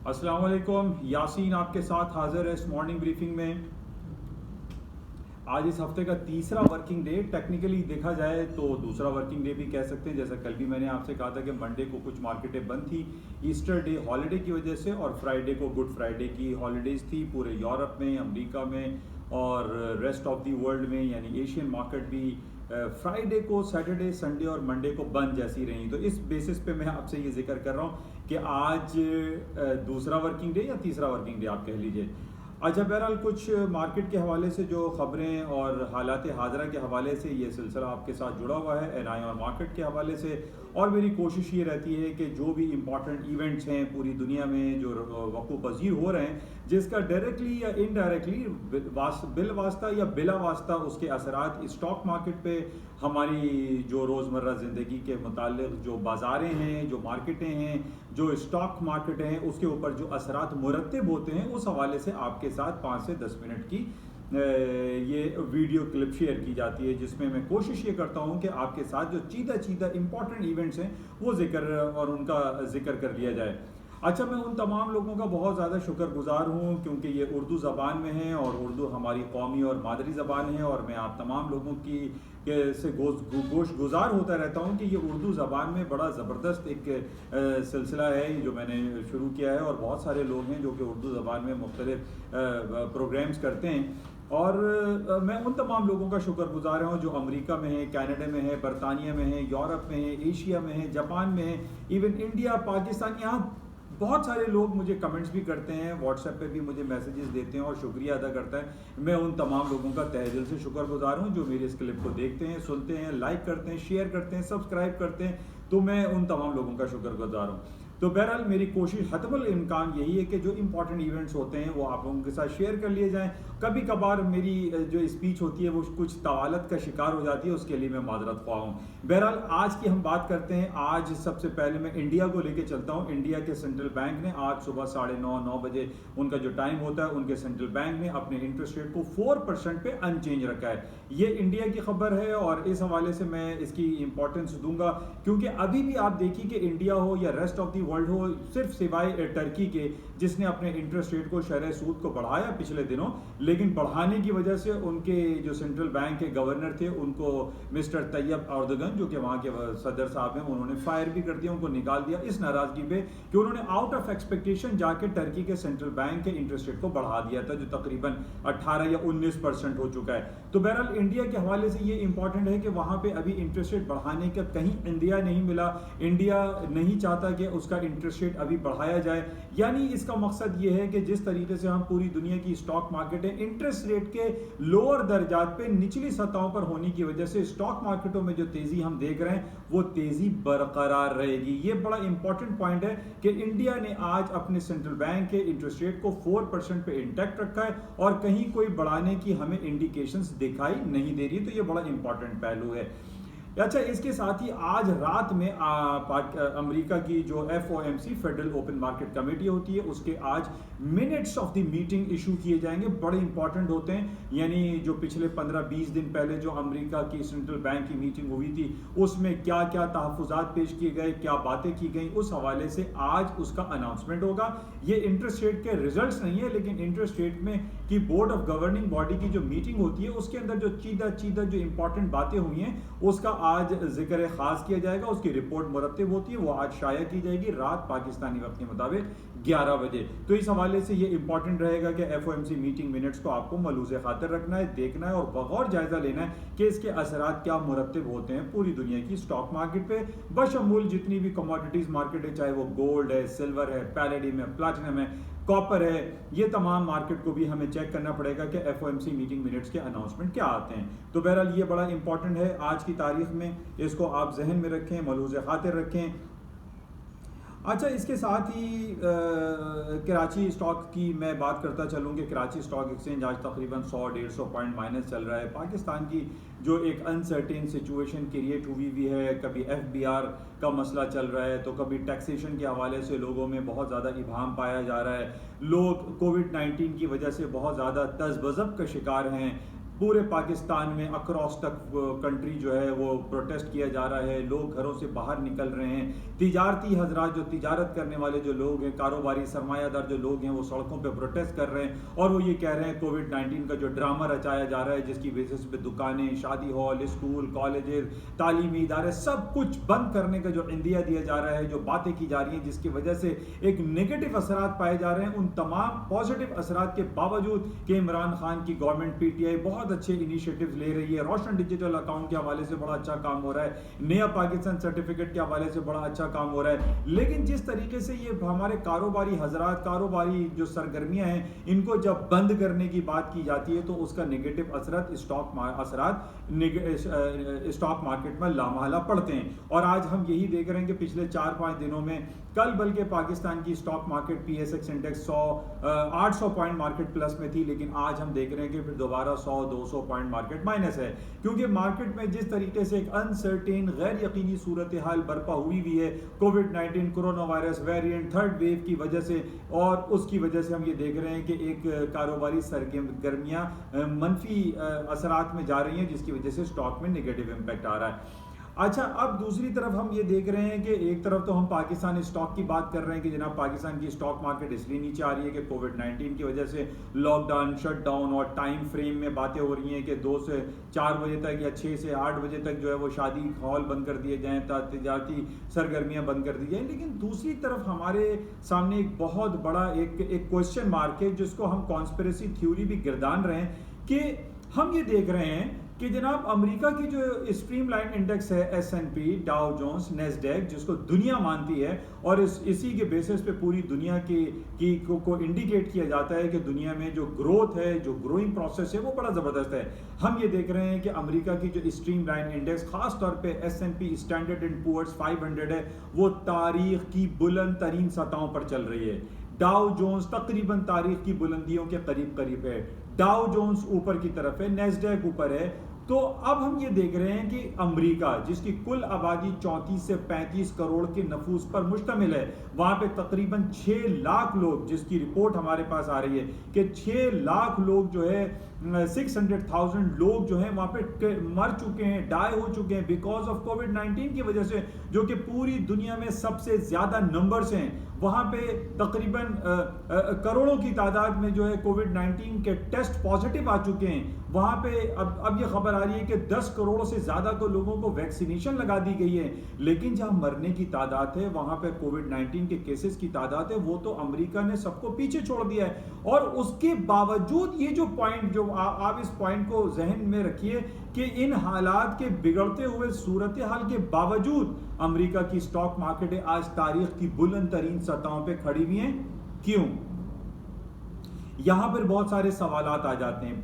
अस्सलाम वालेकुम, यासीन आपके साथ हाजिर है इस मॉर्निंग ब्रीफिंग में। आज इस हफ्ते का तीसरा वर्किंग डे, टेक्निकली देखा जाए तो दूसरा वर्किंग डे भी कह सकते हैं। जैसा कल भी मैंने आपसे कहा था कि मंडे को कुछ मार्केटें बंद थी ईस्टर डे हॉलीडे की वजह से, और फ्राइडे को गुड फ्राइडे की हॉलीडेज थी पूरे यूरोप में, अमेरिका में और रेस्ट ऑफ द वर्ल्ड में, यानी एशियन मार्केट भी फ्राइडे को, सैटरडे, संडे और मंडे को बंद जैसी रही। तो इस बेसिस पे मैं आपसे ये जिक्र कर रहा हूँ कि आज दूसरा वर्किंग डे या तीसरा वर्किंग डे आप कह लीजिए। अच्छा, बहरहाल कुछ मार्केट के हवाले से जो ख़बरें और हालात हाज़िरा के हवाले से ये सिलसिला आपके साथ जुड़ा हुआ है, एनआई और मार्केट के हवाले से। और मेरी कोशिश ये रहती है कि जो भी इम्पॉर्टेंट इवेंट्स हैं पूरी दुनिया में जो वक़्फ़ पज़ीर हो रहे हैं, जिसका डायरेक्टली या इनडायरेक्टली, बिल वास्ता या बिला वास्ता उसके असरात स्टॉक मार्केट पे, हमारी जो रोज़मर्रा ज़िंदगी के मुताल्लिक़ जो बाज़ारें हैं, जो मार्केटें हैं, जो स्टॉक मार्केट हैं, उसके ऊपर जो असरात मुरत्तब होते हैं, उस हवाले से आपके साथ 5 से 10 मिनट की ये वीडियो क्लिप शेयर की जाती है, जिसमें मैं कोशिश ये करता हूँ कि आपके साथ जो चीदा इम्पॉर्टेंट इवेंट्स हैं वो जिक्र और उनका जिक्र कर लिया जाए। अच्छा, मैं उन तमाम लोगों का बहुत ज़्यादा शुक्रगुजार हूँ क्योंकि ये उर्दू ज़बान में है और उर्दू हमारी कौमी और मादरी ज़बान है, और मैं आप तमाम लोगों की से गोश गुजार होता रहता हूँ कि ये उर्दू ज़बान में बड़ा ज़बरदस्त एक सिलसिला है जो मैंने शुरू किया है, और बहुत सारे लोग हैं जो कि उर्दू ज़बान में मुख्तलिफ प्रोग्राम्स करते हैं। और मैं उन तमाम लोगों का शुक्रगुजार हूँ जो अमेरिका में है, कनाडा में है, बरतानिया में है, यूरोप में है, एशिया में है, जापान में है, इवन इंडिया, पाकिस्तान, यहाँ बहुत सारे लोग मुझे कमेंट्स भी करते हैं, व्हाट्सएप पे भी मुझे मैसेजेस देते हैं और शुक्रिया अदा करते हैं। मैं उन तमाम लोगों का तहे दिल से शुक्रगुजार हूँ जो मेरे इस क्लिप को देखते हैं, सुनते हैं, लाइक करते हैं, शेयर करते हैं, सब्सक्राइब करते हैं। तो मैं उन तमाम लोगों का शुक्रगुजार हूँ। तो बहरहाल मेरी कोशिश हतमुल इम्कान यही है कि जो इंपॉर्टेंट इवेंट्स होते हैं वो आप लोगों के साथ शेयर कर लिए जाएं। कभी कभार मेरी जो स्पीच होती है वो कुछ तवालत का शिकार हो जाती है, उसके लिए मैं माजरत ख्वाह हूँ। बहरहाल आज की हम बात करते हैं। आज सबसे पहले मैं इंडिया को लेके चलता हूँ। इंडिया के सेंट्रल बैंक ने आज सुबह 9:30 बजे उनका जो टाइम होता है, उनके सेंट्रल बैंक ने अपने इंटरेस्ट रेट को 4% पे अनचेंज रखा है। ये इंडिया की खबर है और इस हवाले से मैं इसकी इंपॉर्टेंस दूंगा क्योंकि अभी भी आप देखिए कि इंडिया हो या रेस्ट ऑफ दी वर्ल्ड हो, सिर्फ सिवाय टर्की के जिसने अपने इंटरेस्ट रेट को, शरह सूद को बढ़ाया पिछले दिनों, लेकिन बढ़ाने की वजह से उनके जो सेंट्रल बैंक के गवर्नर थे उनको मिस्टर तैयब अर्दगन, जो कि वहाँ के सदर साहब हैं, उन्होंने फायर भी कर दिया, उनको निकाल दिया इस नाराजगी पे कि उन्होंने आउट ऑफ एक्सपेक्टेशन जाके टर्की के सेंट्रल बैंक के इंटरेस्ट रेट को बढ़ा दिया था, जो तकरीबन 18 या 19% हो चुका है। तो बहरहाल इंडिया के हवाले से ये इंपॉर्टेंट है कि वहाँ पे अभी इंटरेस्ट रेट बढ़ाने का कहीं इंडिया नहीं मिला। इंडिया नहीं चाहता कि उसका इंटरेस्ट रेट अभी बढ़ाया जाए, यानी इसका मकसद ये है कि जिस तरीके से हम पूरी दुनिया की स्टॉक मार्केट है इंटरेस्ट रेट के लोअर दर्जात पे, निचली सतहों पर होने की वजह से स्टॉक मार्केटों में जो तेजी हम देख रहे हैं वो तेजी बरकरार रहेगी। ये बड़ा इंपॉर्टेंट पॉइंट है कि इंडिया ने आज अपने सेंट्रल बैंक के इंटरेस्ट रेट को 4% पे इंटैक्ट रखा है और कहीं कोई बढ़ाने की हमें इंडिकेशंस दिखाई नहीं दे रही। तो ये बड़ा इंपॉर्टेंट पहलू है। अच्छा, इसके साथ ही आज रात में अमेरिका की जो FOMC federal open market committee होती है उसके आज minutes of the meeting issue किए जाएंगे, बड़े इंपॉर्टेंट होते हैं। यानी जो पिछले 15-20 दिन पहले जो अमेरिका की सेंट्रल बैंक की मीटिंग हुई थी उसमें क्या क्या तहफ़्फ़ुज़ात पेश किए गए, क्या बातें की गई, उस हवाले से आज उसका अनाउंसमेंट होगा। ये इंटरेस्ट रेट के रिजल्ट्स नहीं है, लेकिन इंटरेस्ट रेट में की बोर्ड ऑफ गवर्निंग बॉडी की जो मीटिंग होती है उसके अंदर जो चीदा जो इंपॉर्टेंट बातें हुई हैं उसका आज जिक्र खास किया जाएगा। उसकी रिपोर्ट मुरत्तब होती है, वो आज शाया की जाएगी रात पाकिस्तानी वक्त के मुताबिक 11 बजे। तो इस हवाले से ये इंपॉर्टेंट रहेगा कि FOMC मीटिंग मिनट्स को आपको मलूज़े खातिर रखना है, देखना है और बगौर जायजा लेना है कि इसके असरात क्या मुरत्तब होते हैं पूरी दुनिया की स्टॉक मार्केट पे, बशमूल जितनी भी कमोडिटीज मार्केट है, चाहे वो गोल्ड है, सिल्वर है, पैलेडियम है, प्लैटिनम है, कॉपर है, ये तमाम मार्केट को भी हमें चेक करना पड़ेगा कि FOMC मीटिंग मिनट्स के अनाउंसमेंट क्या आते हैं। तो बहरहाल ये बड़ा इंपॉर्टेंट है आज की तारीख में, इसको आप जहन में रखें, मलूज़े खातिर रखें। अच्छा, इसके साथ ही कराची स्टॉक की मैं बात करता चलूँ कि कराची स्टॉक एक्सचेंज आज तकरीबन 100-150 पॉइंट माइनस चल रहा है। पाकिस्तान की जो एक अनसर्टेन सिचुएशन क्रिएट हुई भी है, कभी FBR का मसला चल रहा है तो कभी टैक्सेशन के हवाले से लोगों में बहुत ज़्यादा इबाम पाया जा रहा है। लोग कोविड-19 की वजह से बहुत ज़्यादा तज़ब्ज़ब का शिकार हैं। पूरे पाकिस्तान में अक्रॉस तक कंट्री जो है वो प्रोटेस्ट किया जा रहा है, लोग घरों से बाहर निकल रहे हैं, तिजारती हजरात जो तिजारत करने वाले जो लोग हैं, कारोबारी सरमायादार जो लोग हैं, वो सड़कों पे प्रोटेस्ट कर रहे हैं और वो ये कह रहे हैं कोविड-19 का जो ड्रामा रचाया जा रहा है, जिसकी बेसिस पे दुकानें, शादी हॉल, स्कूल, कॉलेजेस, तालीमी इदारे सब कुछ बंद करने का जो इंदिया दिया जा रहा है, जो बातें की जा रही हैं, जिसकी वजह से एक नेगेटिव असरात पाए जा रहे हैं, उन तमाम पॉजिटिव असरात के बावजूद कि इमरान खान की गवर्नमेंट पीटीआई बहुत अच्छे इनिशिएटिव्स ले रही है, रोशन डिजिटल अकाउंट के हवाले से बड़ा अच्छा काम हो रहा है, नया पाकिस्तान सर्टिफिकेट के हवाले से बड़ा अच्छा काम हो रहा है, लेकिन जिस तरीके से ये हमारे कारोबारी हजरात, कारोबारी जो सरगर्मियां हैं, इनको जब बंद करने की बात की जाती है तो उसका नेगेटिव असरात स्टॉक मार्केट में लामहला पड़ते हैं। और आज हम यही देख रहे हैं कि पिछले 4-5 दिनों में, कल बल्कि पाकिस्तान की stock market PSX index 800 point market plus में थी, लेकिन आज हम देख रहे हैं कि फिर दोबारा 100-200 पॉइंट मार्केट माइनस है, क्योंकि मार्केट में जिस तरीके से एक अनसर्टेन गैर यकीनी सूरत हाल बर्पा हुई भी है कोविड-19 corona virus variant third wave की वजह से, और उसकी वजह से हम ये देख रहे हैं कि एक कारोबारी सरगर्मियां मनफी असरात में जा रही हैं, जिसकी वजह से स्टॉक में नेगेटिव इम्पैक्ट आ रहा है। अच्छा, अब दूसरी तरफ हम ये देख रहे हैं कि एक तरफ तो हम पाकिस्तान स्टॉक की बात कर रहे हैं कि जनाब पाकिस्तान की स्टॉक मार्केट इसलिए नीचे आ रही है कि कोविड-19 की वजह से लॉकडाउन, शटडाउन और टाइम फ्रेम में बातें हो रही हैं कि 2 से 4 बजे तक या 6 से 8 बजे तक जो है वो शादी हॉल बंद कर दिए जाएँ, तिजारती सरगर्मियाँ बंद कर दी जाएँ। लेकिन दूसरी तरफ हमारे सामने एक बहुत बड़ा एक क्वेश्चन मार्क है, जिसको हम कॉन्स्पिरेसी थ्योरी भी गिरदान रहे हैं, कि हम ये देख रहे हैं कि जनाब अमेरिका की जो स्ट्रीमलाइन इंडेक्स है, S&P, डाउ जोन्स, नेस्डैक, जिसको दुनिया मानती है और इसी के बेसिस पे पूरी दुनिया को इंडिकेट किया जाता है कि दुनिया में जो ग्रोथ है, जो ग्रोइंग प्रोसेस है, वो बड़ा ज़बरदस्त है। हम ये देख रहे हैं कि अमेरिका की जो स्ट्रीमलाइन इंडेक्स, खास तौर पे S&P स्टैंडर्ड एंड पुअर्स 500 है, वो तारीख की बुलंद तरीन सतहों पर चल रही है। डाउ जोन्स तकरीबन तारीख की बुलंदियों के करीब है, डाउ जोन्स ऊपर की तरफ है, नेस्डैक ऊपर है। तो अब हम ये देख रहे हैं कि अमेरिका, जिसकी कुल आबादी 34 से 35 करोड़ के नफूस पर मुश्तमिल है, वहां पे तकरीबन 6 लाख लोग, जिसकी रिपोर्ट हमारे पास आ रही है कि 6 लाख लोग जो है 600,000 लोग जो हैं वहां पे मर चुके हैं, डाई हो चुके हैं बिकॉज ऑफ कोविड-19 की वजह से, जो कि पूरी दुनिया में सबसे ज्यादा नंबर्स हैं। वहां पे तकरीबन करोड़ों की तादाद में जो है कोविड-19 के टेस्ट पॉजिटिव आ चुके हैं। वहां पे अब ये खबर आ रही है कि 10 करोड़ से ज्यादा को लोगों को वैक्सीनेशन लगा दी गई है, लेकिन जहां मरने की तादाद है, वहां पे कोविड-19 के केसेस की तादाद है, वो तो अमेरिका ने सबको पीछे छोड़ दिया है। और उसके बावजूद ये जो पॉइंट, जो आप इस पॉइंट को जहन में रखिए कि इन हालात के बिगड़ते हुए सूरत हाल के बावजूद अमेरिका की स्टॉक मार्केटें आज तारीख की बुलंद तरीन सतहों पे खड़ी हुई हैं। क्यों? यहां पर बहुत सारे सवालात आ जाते हैं।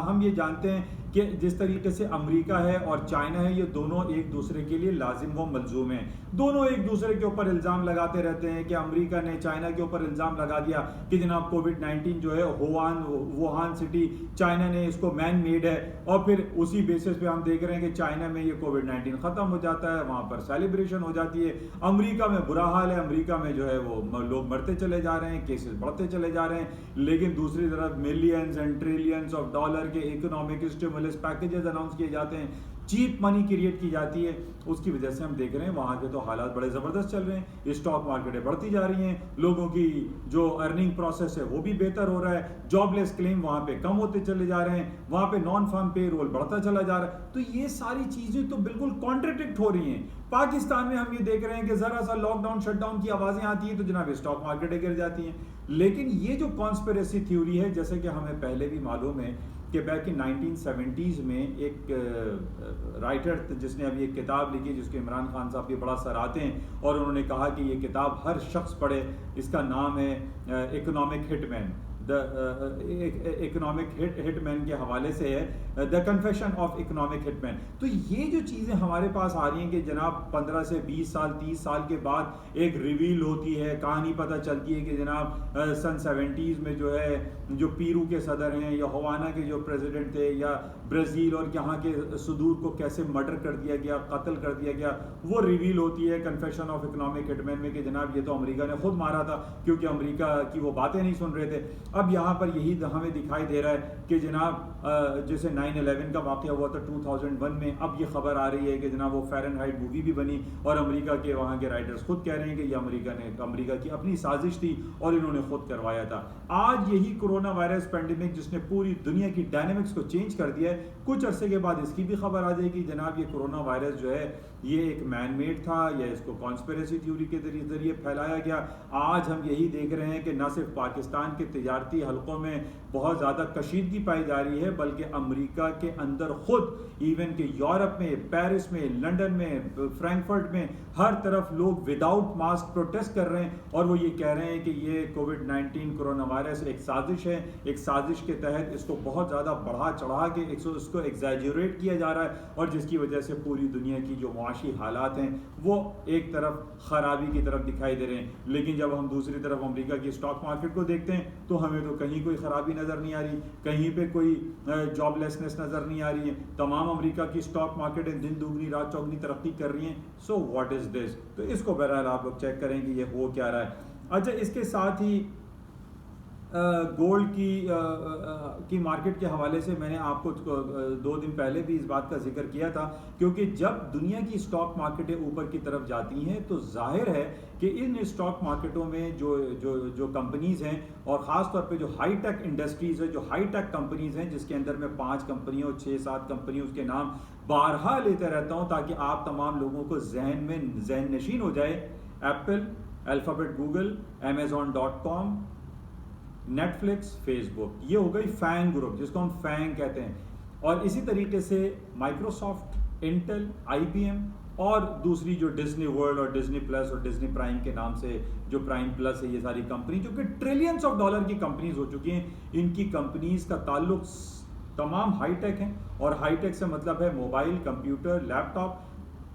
हम ये जानते हैं कि जिस तरीके से अमेरिका है और चाइना है, ये दोनों एक दूसरे के लिए लाजिम व मलजूम हैं। दोनों एक दूसरे के ऊपर इल्ज़ाम लगाते रहते हैं कि अमेरिका ने चाइना के ऊपर इल्ज़ाम लगा दिया कि जनाब कोविड-19 जो है वुहान सिटी, चाइना ने इसको मैन मेड है, और फिर उसी बेसिस पे हम देख रहे हैं कि चाइना में ये कोविड-19 ख़त्म हो जाता है, वहाँ पर सेलिब्रेशन हो जाती है। अमेरिका में बुरा हाल है, अमेरिका में जो है वो लोग मरते चले जा रहे हैं, केसेस बढ़ते चले जा रहे हैं, लेकिन दूसरी तरफ millions and trillions of dollar के इकोनॉमिक स्टिमुलस पैकेजेस अनाउंस किए जाते हैं, चीप मनी क्रिएट की जाती है। उसकी वजह से हम देख रहे हैं वहाँ के तो हालात बड़े ज़बरदस्त चल रहे हैं, स्टॉक मार्केटें बढ़ती जा रही हैं, लोगों की जो अर्निंग प्रोसेस है वो भी बेहतर हो रहा है, जॉबलेस क्लेम वहाँ पे कम होते चले जा रहे हैं, वहाँ पे नॉन फार्म पे रोल बढ़ता चला जा रहा है। तो ये सारी चीज़ें तो बिल्कुल कॉन्ट्रडिक्ट हो रही हैं। पाकिस्तान में हम ये देख रहे हैं कि ज़रा सा लॉकडाउन शटडाउन की आवाज़ें आती हैं तो जनाब स्टॉक मार्केटें गिर जाती हैं। लेकिन ये जो कॉन्स्पिरेसी थ्योरी है, जैसे कि हमें पहले भी मालूम है कि बैक इन 1970s में एक राइटर जिसने अभी एक किताब लिखी, जिसके इमरान खान साहब भी बड़ा सराहते हैं, और उन्होंने कहा कि ये किताब हर शख्स पढ़े। इसका नाम है इकोनॉमिक हिटमैन, इकोनॉमिक हिटमैन के हवाले से है, the confession of economic hitman. तो ये जो चीज़ें हमारे पास आ रही हैं कि जनाब 15 से 20 साल 30 साल के बाद एक रिवील होती है, कहानी पता चलती है कि जनाब सन 70s में जो है जो पीरू के सदर हैं या हवाना के जो प्रेसिडेंट थे, या ब्राज़ील और यहाँ के सुदूर को कैसे मर्डर कर दिया गया, कत्ल कर दिया गया, वो रिवील होती है कन्फेशन ऑफ इकोनॉमिक हिटमैन में कि जनाब ये तो अमेरिका ने खुद मारा था, क्योंकि अमेरिका की वो बातें नहीं सुन रहे थे। अब यहाँ पर यही हमें दिखाई दे रहा है कि जनाब जैसे 9/11 का वाक़या हुआ था 2001 में, अब ये खबर आ रही है कि जनाब वो फ़ारेनहाइट मूवी भी बनी और अमेरिका के वहाँ के राइटर्स खुद कह रहे हैं कि ये अमेरिका की अपनी साजिश थी और इन्होंने खुद करवाया था। आज यही कोरोना वायरस पेंडेमिक जिसने पूरी दुनिया की डायनेमिक्स को चेंज कर दिया है, कुछ अरसे के बाद इसकी भी खबर आ जाएगी जनाब ये कोरोना वायरस जो है ये एक मैन मेड था या इसको कॉन्स्पिरेसी थ्योरी के जरिए फैलाया गया। आज हम यही देख रहे हैं कि न सिर्फ पाकिस्तान के तिजारती हलकों में बहुत ज़्यादा कशीदगी पाई जा रही है, बल्कि अमेरिका के अंदर खुद इवन के यूरोप में, पेरिस में, लंदन में, फ्रैंकफर्ट में हर तरफ लोग विदाउट मास्क प्रोटेस्ट कर रहे हैं और वो ये कह रहे हैं कि ये कोविड-19 कोरोना वायरस एक साजिश है, एक साजिश के तहत इसको बहुत ज़्यादा बढ़ा चढ़ा के इसको एग्जैजरेट किया जा रहा है और जिसकी वजह से पूरी दुनिया की जो मुआशी हालात हैं वो एक तरफ खराबी की तरफ दिखाई दे रहे हैं। लेकिन जब हम दूसरी तरफ अमेरिका की स्टॉक मार्केट को देखते हैं तो हमें तो कहीं कोई खराबी नज़र नहीं आ रही, कहीं पे कोई जॉबलेसनेस नज़र नहीं आ रही है। तमाम अमेरिका की स्टॉक मार्केट दिन दुगनी रात चौगनी तरक्की कर रही हैं। So what is this? तो इसको बहरहाल आप लोग चेक करें कि ये हो क्या रहा है। अच्छा, इसके साथ ही गोल्ड की मार्केट के हवाले से मैंने आपको 2 दिन पहले भी इस बात का जिक्र किया था, क्योंकि जब दुनिया की स्टॉक मार्केटें ऊपर की तरफ जाती हैं तो जाहिर है कि इन स्टॉक मार्केटों में जो कंपनीज हैं और ख़ास तौर पे जो हाई टेक इंडस्ट्रीज़ है, जो हाई टेक कंपनीज हैं जिसके अंदर मैं 5 कंपनियों 6-7 कंपनियों के नाम बारहा लेते रहता हूँ ताकि आप तमाम लोगों को जहन नशीन हो जाए। Apple, alphabet, Google, Amazon.com, Netflix, Facebook, ये हो गई फैंग ग्रुप जिसको हम फैंग कहते हैं। और इसी तरीके से माइक्रोसॉफ्ट, इंटेल, IBM और दूसरी जो डिज्नी वर्ल्ड और डिज्नी प्लस और डिज्नी प्राइम के नाम से जो प्राइम प्लस है, ये सारी कंपनी जो कि ट्रिलियंस ऑफ डॉलर की कंपनीज हो चुकी हैं, इनकी कंपनीज का ताल्लुक तमाम हाईटेक हैं। और हाईटेक से मतलब है मोबाइल, कंप्यूटर, लैपटॉप,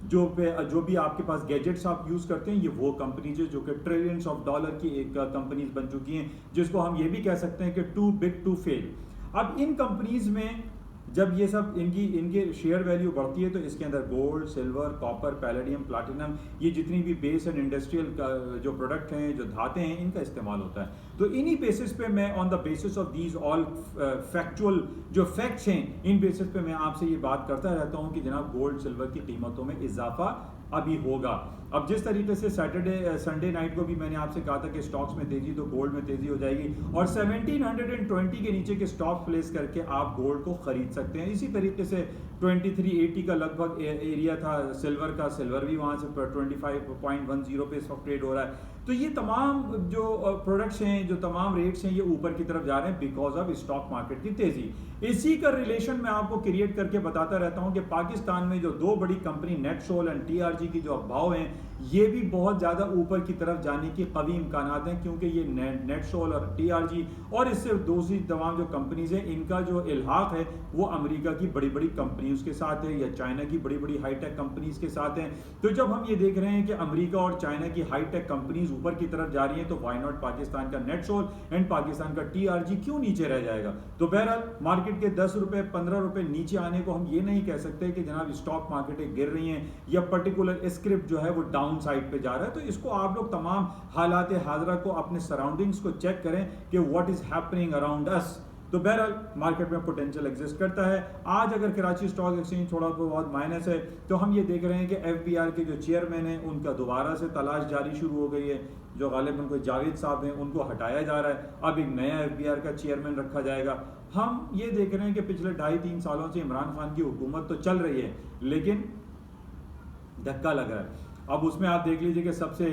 जो भी आपके पास गैजेट्स आप यूज़ करते हैं, ये वो कंपनीज है जो कि ट्रिलियंस ऑफ डॉलर की एक कंपनीज बन चुकी हैं, जिसको हम ये भी कह सकते हैं कि टू बिग टू फेल। अब इन कंपनीज में जब ये सब इनके शेयर वैल्यू बढ़ती है तो इसके अंदर gold, silver, copper, palladium, platinum, ये जितनी भी बेस एंड इंडस्ट्रियल जो प्रोडक्ट हैं, जो धातें हैं, इनका इस्तेमाल होता है। तो इन्हीं बेसिस पे मैं on the basis of these all factual जो फैक्ट्स हैं, इन बेसिस पे मैं आपसे ये बात करता रहता हूँ कि जनाब गोल्ड सिल्वर की कीमतों में इजाफा अभी होगा। अब जिस तरीके से संडे नाइट को भी मैंने आपसे कहा था कि स्टॉक्स में तेजी, तो गोल्ड में तेजी हो जाएगी और 1720 के नीचे के स्टॉप प्लेस करके आप गोल्ड को खरीद सकते हैं। इसी तरीके से 2380 का लगभग एरिया था सिल्वर का, सिल्वर भी वहाँ से 25.10 पे इस वक्त ट्रेड हो रहा है। तो ये तमाम जो प्रोडक्ट्स हैं, जो तमाम रेट्स हैं, ये ऊपर की तरफ जा रहे हैं बिकॉज ऑफ स्टॉक मार्केट की तेजी। इसी का रिलेशन मैं आपको क्रिएट करके बताता रहता हूं कि पाकिस्तान में जो 2 बड़ी कंपनी नेटसोल एंड TRG की जो भाव हैं, ये भी बहुत ज़्यादा ऊपर की तरफ जाने की कवी इम्कानात हैं, क्योंकि ये नेटसोल और TRG और इससे दूसरी तमाम जो कंपनीज हैं, इनका जो इल्हाक है वो अमेरिका की बड़ी बड़ी कंपनीज के साथ है या चाइना की बड़ी बड़ी हाईटेक कंपनीज के साथ है। तो जब हम ये देख रहे हैं कि अमेरिका और चाइना की हाईटेक कंपनीज ऊपर की तरफ जा रही हैं, तो वाई नॉट पाकिस्तान का नेटसोल एंड पाकिस्तान का TRG क्यों नीचे रह जाएगा? तो बहरहाल मार्केट के 10 रुपए 15 रुपए नीचे आने को हम ये नहीं कह सकते कि जनाब स्टॉक मार्केटें गिर रही हैं या पर्टिकुलर स्क्रिप्ट जो है वो डाउन साइड पे जा रहा है। तो इसको आप लोग तमाम हालात हाजरा को, अपने सराउंडिंग्स को चेक करें कि what is happening around us. तो बहरहाल मार्केट में पोटेंशियल एग्जिस्ट करता है। आज अगर कराची स्टॉक एक्सचेंज थोड़ा बहुत माइनस है, तो हम ये देख रहे हैं कि FBR के जो चेयरमैन हैं उनका दोबारा से तलाश जारी शुरू हो गई है। जो गालिबन कोई जावेद साहब हैं, उनको हटाया जा रहा है। अब एक नया FBR का चेयरमैन रखा जाएगा। हम ये देख रहे हैं कि पिछले 2.5-3 सालों से इमरान खान की हुकूमत तो चल रही है, लेकिन धक्का लग रहा है। अब उसमें आप देख लीजिए कि सबसे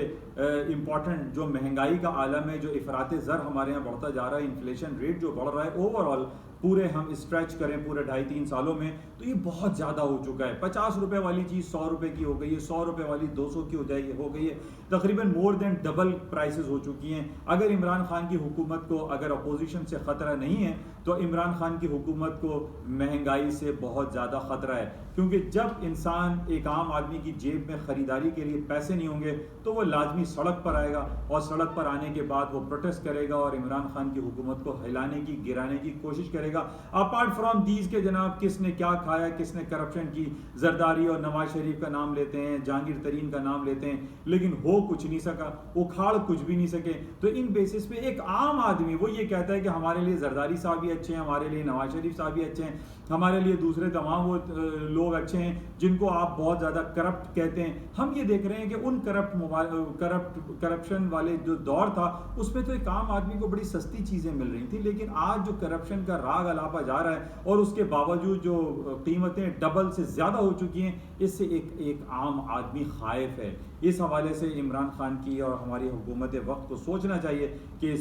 इम्पॉर्टेंट जो महंगाई का आलम है, जो इफराते ज़र हमारे यहाँ बढ़ता जा रहा है, इन्फ्लेशन रेट जो बढ़ रहा है ओवरऑल पूरे हम स्ट्रेच करें पूरे 2.5-3 सालों में, तो ये बहुत ज़्यादा हो चुका है। 50 रुपए वाली चीज़ 100 रुपए की हो गई है, 100 रुपए वाली 200 की हो गई है। तकरीबन मोर देन डबल प्राइसेस हो चुकी हैं। अगर इमरान खान की हुकूमत को, अगर अपोजिशन से ख़तरा नहीं है, तो इमरान खान की हुकूमत को महंगाई से बहुत ज़्यादा ख़तरा है, क्योंकि जब इंसान, एक आम आदमी की जेब में ख़रीदारी के लिए पैसे नहीं होंगे तो वो लाजमी सड़क पर आएगा और सड़क पर आने के बाद वो प्रोटेस्ट करेगा और इमरान खान की हुकूमत को हिलाने की, गिराने की कोशिश करेगा। करेगा। अपार्ट फ्रॉम दीज के जनाब किसने क्या खाया, किसने करप्शन की, जरदारी और नवाज शरीफ का नाम लेते हैं, जहांगीर तरीन का नाम लेते हैं, लेकिन हो कुछ नहीं सका, उखाड़ कुछ भी नहीं सके। तो इन बेसिस पे एक आम आदमी वो ये कहता है कि हमारे लिए जरदारी साहब भी अच्छे हैं, हमारे लिए नवाज शरीफ साहब भी अच्छे हैं, हमारे लिए दूसरे तमाम वो लोग अच्छे हैं जिनको आप बहुत ज़्यादा करप्ट कहते हैं। हम ये देख रहे हैं कि उन करप्शन वाले जो दौर था उसमें तो एक आम आदमी को बड़ी सस्ती चीज़ें मिल रही थी, लेकिन आज जो करप्शन का राग अलापा जा रहा है और उसके बावजूद जो कीमतें डबल से ज़्यादा हो चुकी हैं, इससे एक आम आदमी खाइफ है। इस हवाले से इमरान खान की और हमारी हुकूमत वक्त को सोचना चाहिए कि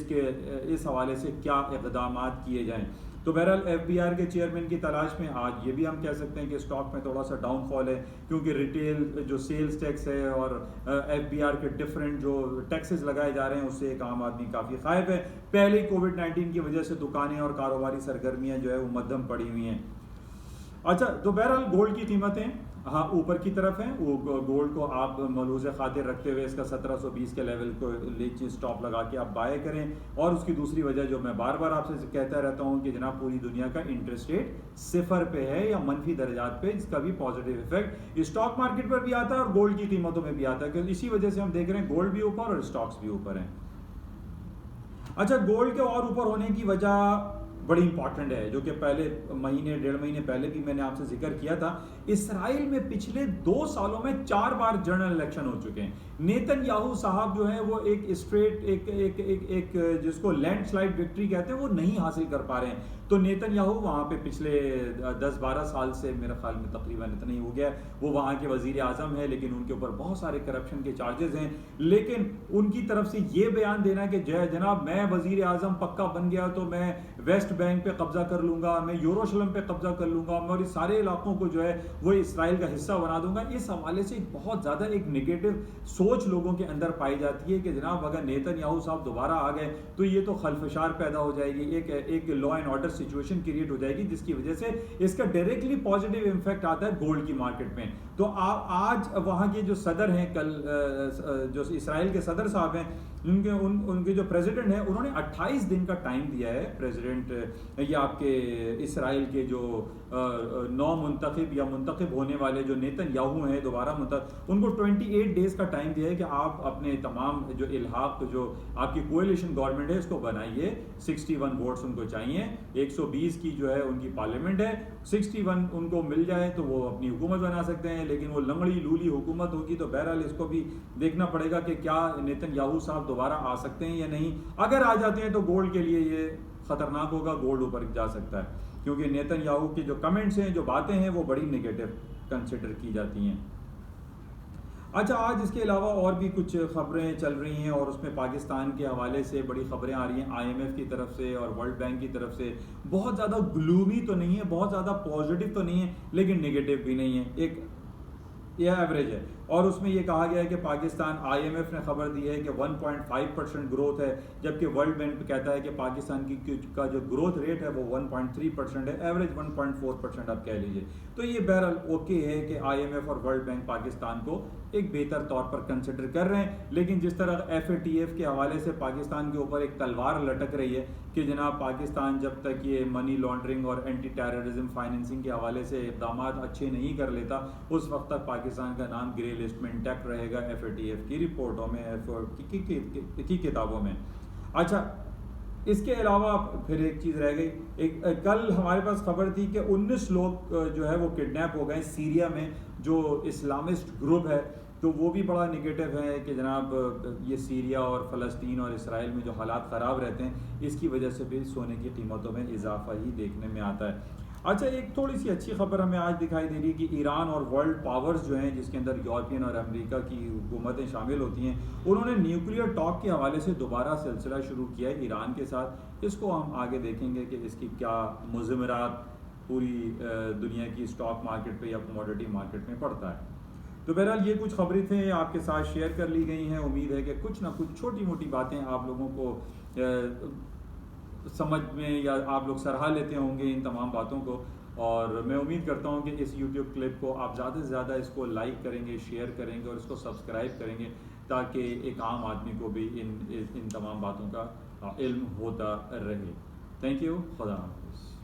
इस हवाले से क्या इक़दाम किए जाएँ। तो बहरहाल FBR के चेयरमैन की तलाश में आज ये भी हम कह सकते हैं कि स्टॉक में थोड़ा सा डाउनफॉल है, क्योंकि रिटेल जो सेल्स टैक्स है और FBR के डिफरेंट जो टैक्सेस लगाए जा रहे हैं उससे एक आम आदमी काफ़ी खाइफ है। पहले ही कोविड-19 की वजह से दुकानें और कारोबारी सरगर्मियाँ जो है वो मध्यम पड़ी हुई हैं। अच्छा, तो बहरहाल गोल्ड की कीमतें हाँ ऊपर की तरफ हैं। वो गोल्ड को आप मलूज़ खातिर रखते हुए इसका 1720 के लेवल को नीचे स्टॉप लगा के आप बाय करें। और उसकी दूसरी वजह जो मैं बार बार आपसे कहता रहता हूँ कि जनाब पूरी दुनिया का इंटरेस्ट रेट 0 पे है या मनफी दर्जात पे, इसका भी पॉजिटिव इफेक्ट स्टॉक मार्केट पर भी आता है और गोल्ड की कीमतों में भी आता है, क्योंकि इसी वजह से हम देख रहे हैं गोल्ड भी ऊपर और स्टॉक्स भी ऊपर हैं। अच्छा, गोल्ड के और ऊपर होने की वजह बड़ी इंपॉर्टेंट है, जो कि पहले महीने 1.5 महीने पहले भी मैंने आपसे जिक्र किया था। इसराइल में पिछले 2 सालों में 4 बार जनरल इलेक्शन हो चुके हैं। नेतन्याहू साहब जो है वो एक स्ट्रेट एक जिसको लैंडस्लाइड विक्ट्री कहते हैं वो नहीं हासिल कर पा रहे हैं। तो नेतन्याहू वहाँ पे पिछले 10-12 साल से मेरे ख्याल में तकरीबन इतना ही हो गया, वो वहाँ के वजीर आज़म है, लेकिन उनके ऊपर बहुत सारे करप्शन के चार्जेस हैं। लेकिन उनकी तरफ से ये बयान देना कि जनाब मैं वजीर आज़म पक्का बन गया तो मैं वेस्ट बैंक पे कब्जा कर लूंगा, मैं यरूशलेम पे कब्जा कर लूंगा, मैं इस सारे इलाकों को जो है वो इसराइल का हिस्सा बना दूंगा, इस हवाले से बहुत ज़्यादा एक नेगेटिव सोच लोगों के अंदर पाई जाती है कि जनाब अगर नेतन्याहू साहब दोबारा आ गए तो ये तो खलफशार पैदा हो जाएगी, एक law and order situation create हो जाएगी, जिसकी वजह से इसका डायरेक्टली पॉजिटिव इम्पैक्ट आता है गोल्ड की मार्केट में। तो आज वहाँ के जो सदर हैं, कल जो इसराइल के सदर साहब हैं, उनके जो प्रेसिडेंट हैं, उन्होंने 28 दिन का टाइम दिया है। प्रेसिडेंट ये आपके इसराइल के जो नौ मुंतखब या मुंतखब होने वाले जो नेतन्याहू हैं दोबारा उनको 28 डेज का टाइम दिया है कि आप अपने तमाम जो इल्हाक जो आपकी कोएलिशन गवर्नमेंट है इसको बनाइए। 61 वोट्स उनको चाहिए, 120 की जो है उनकी पार्लियामेंट है, 61 उनको मिल जाए तो वो अपनी हुकूमत बना सकते हैं। लेकिन वो लंगड़ी लूली हुकूमत होगी तो बहरहाल इसको भी देखना पड़ेगा कि क्या नेतन्याहू साहब दोबारा आ सकते हैं या नहीं। अगर आ जाते हैं तो गोल्ड के लिए ये खतरनाक होगा, गोल्ड ऊपर जा सकता है, क्योंकि नेतन्याहू की जो कमेंट्स हैं, जो बातें हैं, वो बड़ी नेगेटिव कंसिडर की जाती हैं। अच्छा, आज इसके अलावा और भी कुछ खबरें चल रही हैं और उसमें पाकिस्तान के हवाले से बड़ी खबरें आ रही हैं IMF की तरफ से और वर्ल्ड बैंक की तरफ से। बहुत ज़्यादा ग्लूमी तो नहीं है, बहुत ज़्यादा पॉजिटिव तो नहीं है, लेकिन नेगेटिव भी नहीं है, एक यह एवरेज है। और उसमें यह कहा गया है कि पाकिस्तान, IMF ने खबर दी है कि 1.5% ग्रोथ है, जबकि वर्ल्ड बैंक कहता है कि पाकिस्तान का जो ग्रोथ रेट है वो 1.3% है, एवरेज 1.4% आप कह लीजिए। तो ये बहरहाल ओके है कि IMF और वर्ल्ड बैंक पाकिस्तान को एक बेहतर तौर पर कंसिडर कर रहे हैं। लेकिन जिस तरह FATF के हवाले से पाकिस्तान के ऊपर एक तलवार लटक रही है कि जनाब पाकिस्तान जब तक ये मनी लॉन्ड्रिंग और एंटी टेररिज्म फाइनेंसिंग के हवाले से इक़दाम अच्छे नहीं कर लेता, उस वक्त तक पाकिस्तान का नाम ग्रे लिस्ट में इंटैक्ट रहेगा FATF की रिपोर्टों में, की किताबों में। अच्छा, इसके अलावा फिर एक चीज़ रह गई। कल हमारे पास खबर थी कि 19 लोग जो है वो किडनैप हो गए सीरिया में, जो इस्लामिस्ट ग्रुप है। तो वो भी बड़ा निगेटिव है कि जनाब ये सीरिया और फ़लस्तीन और इसराइल में जो हालात ख़राब रहते हैं, इसकी वजह से भी सोने की कीमतों में इजाफा ही देखने में आता है। अच्छा, एक थोड़ी सी अच्छी खबर हमें आज दिखाई दे रही है कि ईरान और वर्ल्ड पावर्स जो हैं, जिसके अंदर यूरोपियन और अमेरिका की हुकूमतें शामिल होती हैं, उन्होंने न्यूक्लियर टॉक के हवाले से दोबारा सिलसिला शुरू किया है ईरान के साथ। इसको हम आगे देखेंगे कि इसकी क्या मुज़मरात पूरी दुनिया की स्टॉक मार्केट पे या कमोडिटी मार्केट में पड़ता है। तो बहरहाल ये कुछ खबरें थे आपके साथ शेयर कर ली गई हैं। उम्मीद है कि कुछ ना कुछ छोटी मोटी बातें आप लोगों को समझ में या आप लोग सराह लेते होंगे इन तमाम बातों को। और मैं उम्मीद करता हूं कि इस YouTube क्लिप को आप ज़्यादा से ज़्यादा इसको लाइक करेंगे, शेयर करेंगे और इसको सब्सक्राइब करेंगे, ताकि एक आम आदमी को भी इन तमाम बातों का इल्म होता रहे। थैंक यू, खुदा हाफ़िज़।